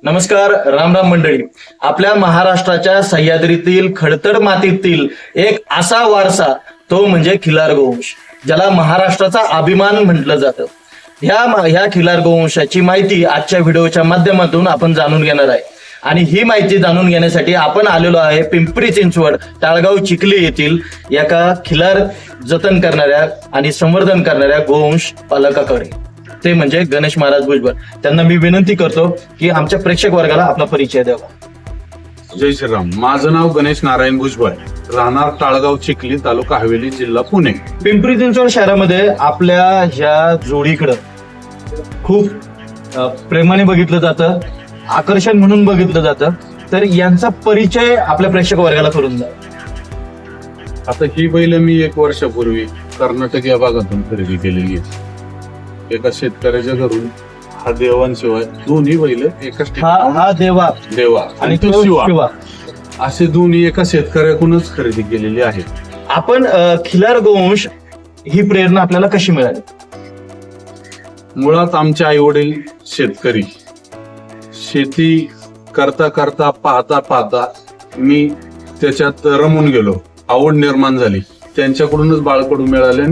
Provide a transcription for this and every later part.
नमस्कार, राम राम मंडळी. आपल्या महाराष्ट्राच्या सह्याद्रीतील खडतर मातीतील एक असा वारसा तो म्हणजे खिलार गोवंश, ज्याला महाराष्ट्राचा अभिमान म्हटलं जातं. ह्या खिलार गोवंशाची माहिती आजच्या व्हिडिओच्या माध्यमातून आपण जाणून घेणार आहे. आणि ही माहिती जाणून घेण्यासाठी आपण आलेलो आहे पिंपरी चिंचवड ताळगाव चिखली येथील एका खिलार जतन करणाऱ्या आणि संवर्धन करणाऱ्या गोवंश पालकाकडे, ते म्हणजे गणेश महाराज भुजबळ. त्यांना मी विनंती करतो की आमच्या प्रेक्षक वर्गाला आपला परिचय द्यावा. जय श्रीराम. माझं नाव गणेश नारायण भुजबळ, राहणार ताळगाव चिखली, तालुका हवेली, जिल्हा पुणे. पिंपरी चिंचवड शहरामध्ये आपल्या ह्या जोडीकडं खूप प्रेमाने बघितलं जातं, आकर्षण म्हणून बघितलं जातं. तर यांचा परिचय आपल्या प्रेक्षक वर्गाला करून द्या. आता ही बैल मी 1 वर्षापूर्वी कर्नाटक या भागातून खरेदी केलेली आहे. एका शेतकऱ्याच्या घरून हा देवांशिवाय दोन्ही बैल एकाच हा देवा आणि तो शिवा असे दोन्ही एका शेतकऱ्याकडूनच खरेदी केलेली आहे. आपण खिलार गोवंश ही प्रेरणा आपल्याला कशी मिळाली? मुळात आमचे आई वडील शेतकरी. शेती करता करता पाहता मी त्याच्यात रमून गेलो, आवड निर्माण झाली. त्यांच्याकडूनच बाळकडू मिळाले,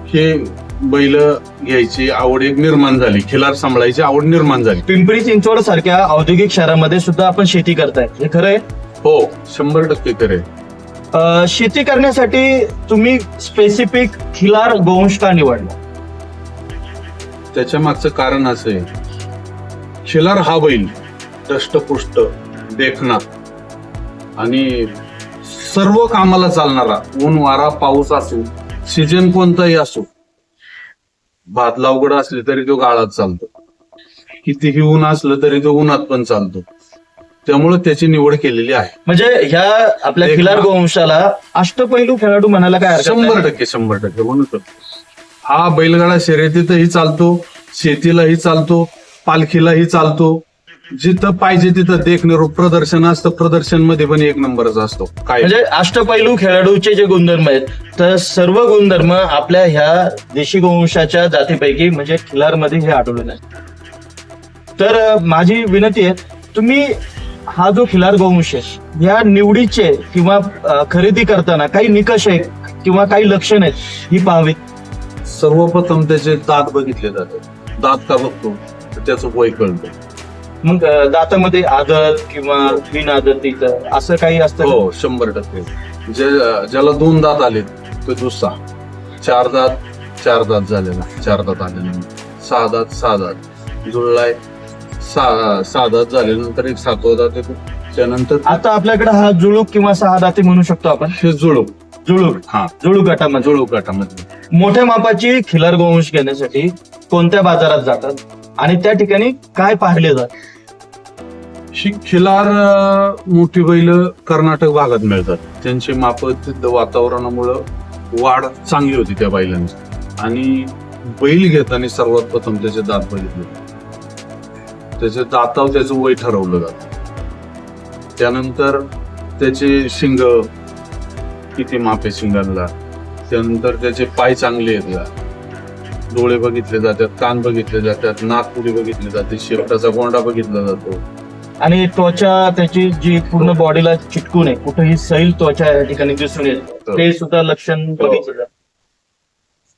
हे बैल घ्यायची आवड एक निर्माण झाली, खिलार सांभाळायची आवड निर्माण झाली. पिंपरी चिंचवड सारख्या औद्योगिक शहरामध्ये सुद्धा आपण शेती करताय, हे खरं आहे? हो, 100% खरे. शेती करण्यासाठी तुम्ही स्पेसिफिक खिलार गोवंश का निवडला? त्याच्या मागचं कारण असं आहे, खिलार हा बैल दष्टपुष्ट, देखणा आणि सर्व कामाला चालणारा, ऊन वारा पाऊस असो, सीजन कोणताही असो, भात लावगड असली तरी तो गाळात चालतो, कितीही ऊन असलं तरी तो उन्हात पण चालतो. त्यामुळे त्याची निवड केलेली आहे. म्हणजे ह्या आपल्या खिलार गोवंशाला अष्टपैलू खेळाडू म्हणायला काय हरकत नाही? 100% म्हणून तर हा बैलगाडा शर्यतीतही चालतो, शेतीलाही चालतो, पालखीलाही चालतो. जिथं पाहिजे तिथं देखणं प्रदर्शन असतं, प्रदर्शन मध्ये पण 1 नंबरच असतो. काय म्हणजे अष्टपैलू खेळाडूचे जे गुणधर्म आहेत, तर सर्व गुणधर्म आपल्या ह्या देशी गोवंशाच्या जातीपैकी म्हणजे खिलार मध्ये हे आढळून आहे. तर माझी विनंती आहे, तुम्ही हा जो खिलार गोवंश आहे या निवडीचे किंवा खरेदी करताना काही निकष आहेत किंवा काही लक्षण आहेत ही पाहावीत. सर्वप्रथम त्याचे दात बघितले जातात. दात का बघतो तर त्याचं वय कळतं. मग दातामध्ये आदत किंवा बिन आदतीचं असं काही असतं? हो, 100%. ज्याला 2 दात आले तो दुसरा, 4 दात झालेला, 4 दात आलेला, 6 दात जुळलाय, 6 दात झाल्यानंतर एक 7वा दात येतो. त्यानंतर आता आपल्याकडे हा जुळूक किंवा 6 दाती म्हणू शकतो आपण. हे जुळूक जुळूक गटामध्ये मोठ्या मापाची खिलार गोवंश घेण्यासाठी कोणत्या बाजारात जातात आणि त्या ठिकाणी काय पाहिले जात? ही खिलार मोठी बैल कर्नाटक भागात मिळतात. त्यांची माप तिथं वातावरणामुळं वाढ चांगली होती त्या बैलांची. आणि बैल घेताना सर्वात प्रथम त्याचे दात बघितले, त्याच्या दातावर त्याचं वय ठरवलं जातं. त्यानंतर त्याचे शिंग किती माप आहे शिंगांना, त्यानंतर त्याचे पाय चांगले आहेत का, डोळे बघितले जातात, कान बघितले जातात, नाकपुडी बघितली जाते, शेपटाचा गोंडा बघितला जातो. आणि त्वचा त्याची जी पूर्ण बॉडीला चिटकून आहे, कुठेही सैल त्वचा या ठिकाणी दिसून येते, ते सुद्धा लक्षण बघितलं जातं.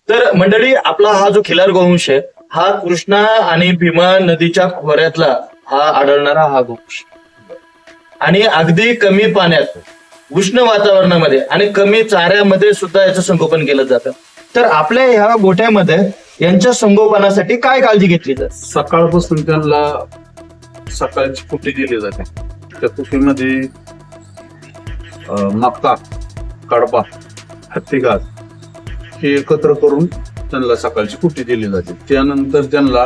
तर मंडळी, आपला हा जो खिलार गोवंश आहे हा कृष्णा आणि भीमा नदीच्या खोऱ्यातला हा आढळणारा हा गोवंश, आणि अगदी कमी पाण्यात, उष्ण वातावरणामध्ये आणि कमी चाऱ्यामध्ये सुद्धा याचं संगोपन केलं जातं. तर आपल्या ह्या गोठ्यामध्ये यांच्या संगोपनासाठी काय काळजी घेतली जाते? सकाळपासून त्यांना सकाळची कुट्टी दिली जाते. त्या कुट्टीमध्ये मका, कडबा, हत्ती घास हे एकत्र करून त्यांना सकाळची कुट्टी दिली जाते. त्यानंतर त्यांना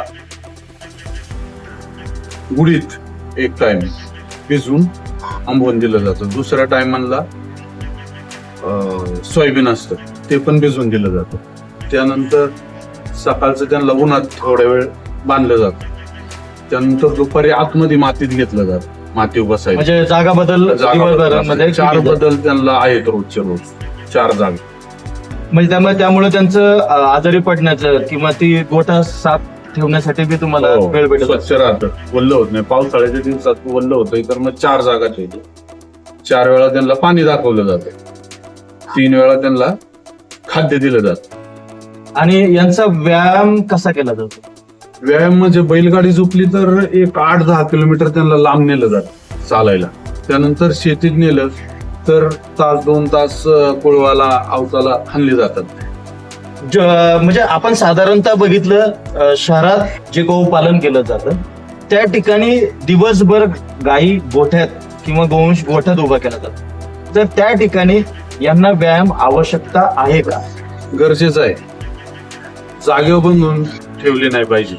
गुडीत एक टाइम भिजवून आंबवून दिलं जातं. दुसऱ्या टायमाला सोयाबीन असतं ते पण भिजवून दिलं जातं. त्यानंतर सकाळचं त्यांना उन्हात थोड्या वेळ बांधलं जातं. त्यानंतर दुपारी आतमध्ये मातीत घेतलं जातं, माती बसायचं. म्हणजे जागा बदल 4 बदल त्यांना आहेत रोजचे रोज, 4 जागा. म्हणजे त्यामुळे त्यांचं आजारी पडण्याचं किंवा ती गोठा साफ ठेवण्यासाठी बी तुम्हाला हो, वेळ भेटत स्वच्छ राहतं, वल्ल होत नाही. पावसाळ्याच्या दिवसात वल्ल होतंय तर मग 4 जागा ठेवतो. 4 वेळा त्यांना पाणी दाखवलं जातं, 3 वेळा त्यांना खाद्य दिलं जातं. आणि यांचा व्यायाम कसा केला जातो? व्यायाम म्हणजे बैलगाडी झोपली तर एक 8-10 किलोमीटर त्यांना लांब नेलं जातं चालायला. त्यानंतर शेतीत नेलं तर 1-2 तास कुळवाला अवताला हाणली जातात. म्हणजे आपण साधारणतः बघितलं शहरात जे गोपालन केलं जातं त्या ठिकाणी दिवसभर गायी गोठ्यात किंवा गोवंश गोठ्यात उभा केला जातो. तर त्या ठिकाणी यांना व्यायाम आवश्यकता आहे का? गरजेचं आहे. जागेवर बंधून ठेवली नाही पाहिजे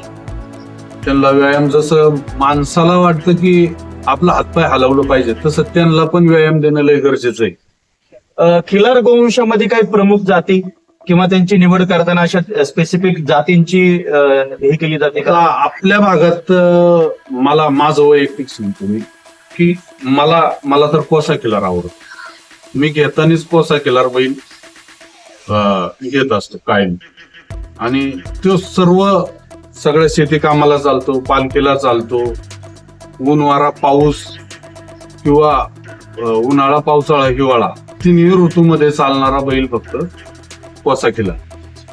त्यांना. व्यायाम जसं माणसाला वाटतं की आपला हातपाय हलवलं पाहिजे तसं त्यांना पण व्यायाम देणं लय गरजेचं आहे. खिलार गोवंशामध्ये काही प्रमुख जाती किंवा त्यांची निवड करताना अशा स्पेसिफिक जातींची हे केली जाते आता का? आपल्या भागात मला माझं वैयक्तिक सांगतो मी की मला तर कोसा किल्लार आवडतो. मी घेतानीच कोसा किल्लार बैल घेत असतो कायम. आणि तो सगळ्या शेती कामाला चालतो, पालखीला चालतो, ऊन वारा पाऊस किंवा उन्हाळा पावसाळा हिवाळा तिन्ही ऋतूमध्ये चालणारा बैल फक्त कोसा किल्लार.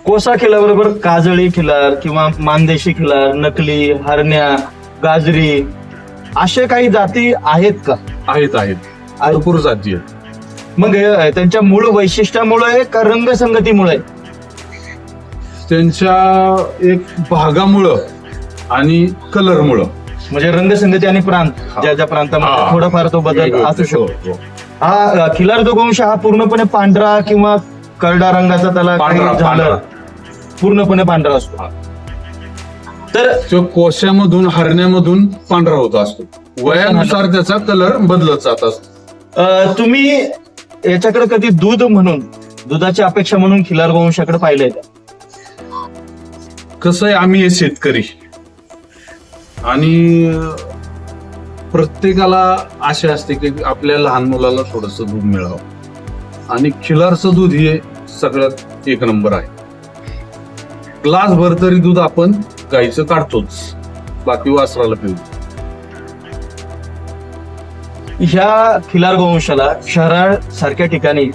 कोसा खिलाबरोबर काजळी खिलार किंवा मानदेशी खिलार, नकली, हरण्या, गाजरी असे काही जाती आहेत का? आहेत भरपूर जाती आहेत. मग त्यांच्या मूळ वैशिष्ट्यामुळे का रंगसंगतीमुळे? त्यांच्या एक भागामुळं आणि कलरमुळं. म्हणजे रंगसंगती आणि प्रांत, ज्या ज्या प्रांतामध्ये हा. थोडाफार तो बदल असू शकतो. हो. हा खिलार जो गोवंश हा पूर्णपणे पांढरा किंवा करडा रंगाचा त्याला काही पांढरा. झालं पूर्णपणे पांढरा असतो. तर तो कोशामधून हरण्यामधून पांढरा होत असतो. वयानुसार त्याचा कलर बदलत जात असतो. तुम्ही याच्याकडे कधी दूध म्हणून, दुधाची अपेक्षा म्हणून खिलार गोवंशाकडे पाहिलंय का? कसं आहे, आम्ही हे शेतकरी आणि प्रत्येकाला आशा असते की आपल्या लहान मुलाला थोडस दूध मिळावं. आणि खिलारचं दूध हे सगळ्यात एक नंबर आहे. ग्लास भर तरी दूध आपण गाईचं काढतोच, बाकी वासराला पिवतो. ह्या खिलार गोवंशाला शहरासारख्या ठिकाणी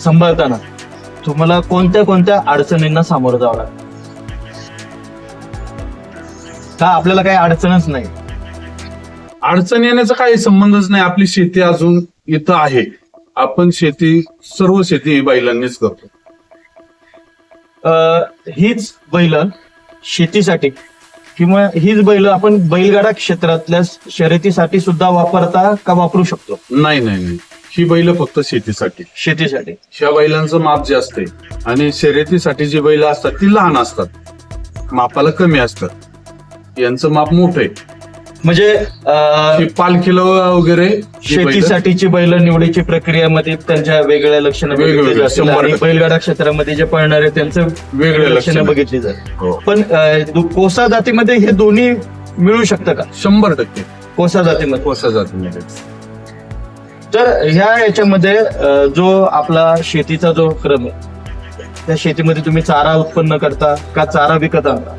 सांभाळताना तुम्हाला कोणत्या कोणत्या अडचणींना सामोरं जावं लागतं? का आपल्याला काही अडचणच नाही? अडचण येण्याचा काही संबंधच नाही. आपली शेती अजून इथं आहे. आपण सर्व शेती ही बैलांनीच करतो. हीच बैल शेतीसाठी किंवा हीच बैल आपण बैलगाडा क्षेत्रातल्या शर्यतीसाठी सुद्धा वापरता का वापरू शकतो? नाही, ही बैल फक्त शेतीसाठी. शेतीसाठी ह्या बैलांचं माप जे असते आणि शर्यतीसाठी जी बैल असतात ती लहान असतात, मापाला कमी असतात. यांचं माप मोठं आहे. म्हणजे ही पालखीला वगैरे ही बैलं शेतीसाठीची बैल निवडीची प्रक्रियामध्ये त्यांच्या वेगळ्या लक्षणं वेगवेगळ्या, बघितली जातील 100% आणि बैलगाडा क्षेत्रामध्ये जे पळणारे त्यांचं वेगळे लक्षणं लक्षण बघितली जातात. हो. पण कोसा जातीमध्ये हे दोन्ही मिळू शकतं का? 100% कोसा जातीमध्ये. कोसा जातीमध्ये. तर ह्या याच्यामध्ये जो आपला शेतीचा जो क्रम आहे त्या शेतीमध्ये तुम्ही चारा उत्पन्न करता का चारा विकत आणता?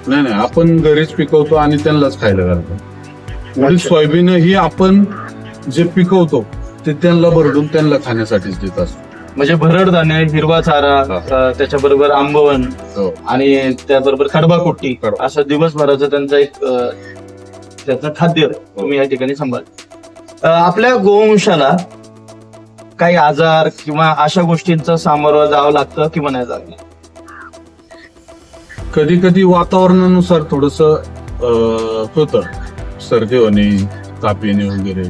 नाही, आपण घरीच पिकवतो आणि त्यांनाच खायला घालतो. म्हणजे सोयाबीन ही आपण जे पिकवतो ते त्यांना भरडून त्यांना खाण्यासाठीच देत असतो. म्हणजे भरड दाणे, हिरवा चारा, त्याच्याबरोबर आंबवण हो. आणि त्याबरोबर कडबा कुट्टी कडबा. असं दिवसभराचं त्यांचं एक त्याचं खाद्य तुम्ही या ठिकाणी सांभाळ. आपल्या गोवंशाला काही आजार किंवा अशा गोष्टींचं सामोरं जावं लागतं किंवा नाही जावं लागतं? कधी कधी वातावरणानुसार थोडस होतं, सर्दी होणे, ताप येणे वगैरे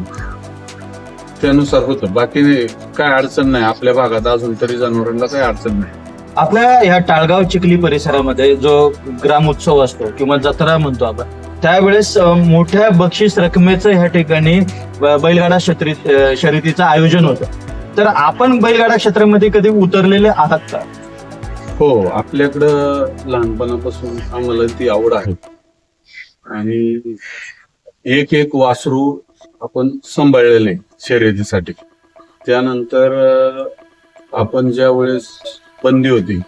त्यानुसार होतं. बाकी काय अडचण नाही. आपल्या भागात अजून तरी जनावरांना काही अडचण नाही. आपल्या ह्या टाळगाव चिखली परिसरामध्ये जो ग्राम उत्सव असतो किंवा जत्रा म्हणतो आपण, त्यावेळेस मोठ्या बक्षीस रकमेचं ह्या ठिकाणी बैलगाडा शर्यतीचं आयोजन होतं. तर आपण बैलगाडा क्षेत्रामध्ये कधी उतरलेले आहात का? हो, आपल्याकडं लहानपणापासून आम्हाला ती आवड आहे आणि एक वासरू आपण सांभाळलेले शर्यतीसाठी. त्यानंतर आपण ज्या वेळेस बंदी होती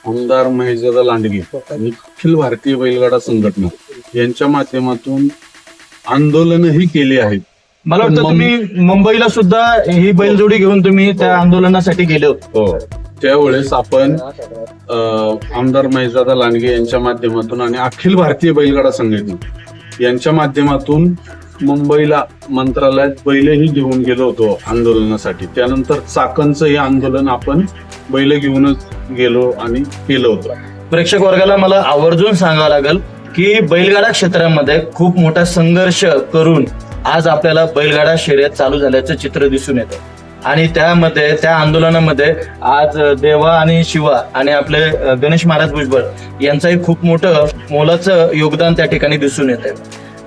आमदार महेशदादा लांडगे आणि अखिल भारतीय बैलगाडा संघटना यांच्या माध्यमातून आंदोलनही केली आहेत. मला वाटतं तुम्ही मुंबईला सुद्धा ही बैलजोडी घेऊन तुम्ही त्या आंदोलनासाठी गेले होते. हो, त्यावेळेस आपण आमदार महेशदादा लांडगे यांच्या माध्यमातून आणि अखिल भारतीय बैलगाडा संघटना यांच्या माध्यमातून मुंबईला मंत्रालयात बैलही घेऊन गेलो होतो आंदोलनासाठी. त्यानंतर चाकणचं हे आंदोलन आपण बैल घेऊनच गेलो आणि केलं होतं. प्रेक्षक वर्गाला मला आवर्जून सांगावं लागेल की बैलगाडा क्षेत्रामध्ये खूप मोठा संघर्ष करून आज आपल्याला बैलगाडा शर्यत चालू झाल्याचं चित्र दिसून येतं. आणि त्यामध्ये त्या आंदोलनामध्ये आज देवा आणि शिवा आणि आपले गणेश महाराज भुजबळ यांचंही खूप मोठं मोलाचं योगदान त्या ठिकाणी दिसून येतं.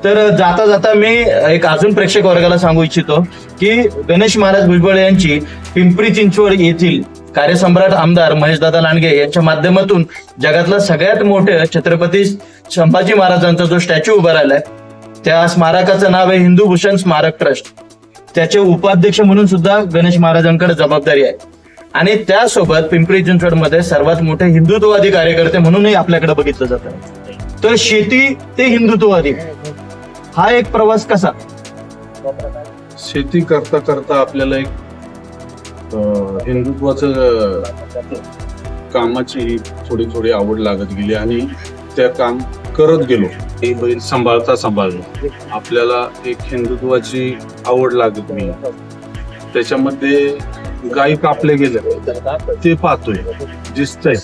तर जाता जाता मी एक अजून प्रेक्षक वर्गाला सांगू इच्छितो की गणेश महाराज भुजबळ यांची पिंपरी चिंचवड येथील कार्यसम्राट आमदार महेशदादा लांडगे यांच्या माध्यमातून जगातलं सगळ्यात मोठं छत्रपती संभाजी महाराजांचा जो स्टॅच्यू उभा राहिलाय त्या स्मारकाचं नाव आहे हिंदू भूषण स्मारक ट्रस्ट. त्याचे उपाध्यक्ष म्हणून सुद्धा गणेश महाराजांकडे जबाबदारी आहे. आणि त्यासोबत पिंपरी चिंचवडमध्ये सर्वात मोठे हिंदुत्ववादी कार्यकर्ते म्हणूनही आपल्याकडे बघितलं जातं. तर शेती ते हिंदुत्ववादी हा एक प्रवास कसा? शेती करता करता आपल्याला एक हिंदुत्वाचं कामाची थोडी थोडी आवड लागत गेली आणि त्या काम करत गेलो. हे बैल सांभाळलो आपल्याला एक हिंदुत्वाची आवड लागत गेली. त्याच्यामध्ये गायी कापले गेले ते पाहतोय, दिसतंय,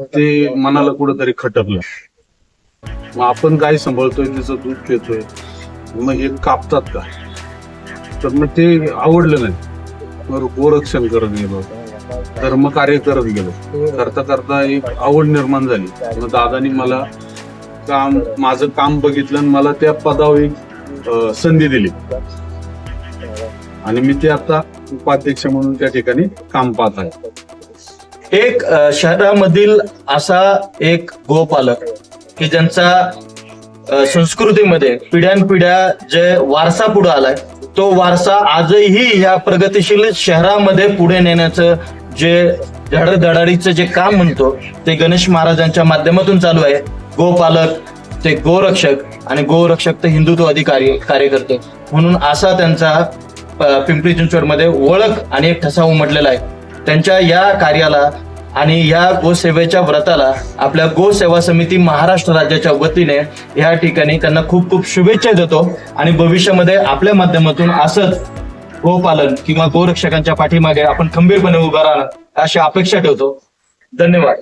ते मनाला कुठंतरी खटकलं. मग आपण गाय सांभाळतोय, तिचं दूध पितोय, मग हे कापतात का? तर मग ते आवडलं नाही. मग गोरक्षण करत गेलो, धर्मकार्य करत गेलो. करता करता एक आवड निर्माण झाली. मग दादानी मला माझं काम बघितलं आणि मला त्या पदावर एक संधी दिली आणि मी ते आता उपाध्यक्ष म्हणून त्या ठिकाणी काम पाहत आहे. एक शहरामधील असा एक गोपालक की ज्यांचा संस्कृतीमध्ये पिढ्यानपिढ्या जे वारसा पुढे आलाय तो वारसा आजही या प्रगतिशील शहरामध्ये पुढे नेण्याचं जे धडाडीचं जे काम म्हणतो ते गणेश महाराजांच्या माध्यमातून चालू आहे. गोपालक ते गोरक्षक आणि गोरक्षक ते हिंदुत्ववादी कार्यकर्ते म्हणून असा त्यांचा पिंपरी चिंचवडमध्ये ओळख आणि एक ठसा उमटलेला आहे. त्यांच्या या कार्याला आणि या गोसेवेच्या व्रताला आपल्या गोसेवा समिती महाराष्ट्र राज्याच्या वतीने या ठिकाणी त्यांना खूप खूप शुभेच्छा देतो. आणि भविष्यामध्ये आपल्या माध्यमातून असंच गोपालन किंवा गोरक्षकांच्या पाठीमागे आपण खंबीरपणे उभा राहणार अशी अपेक्षा ठेवतो. धन्यवाद.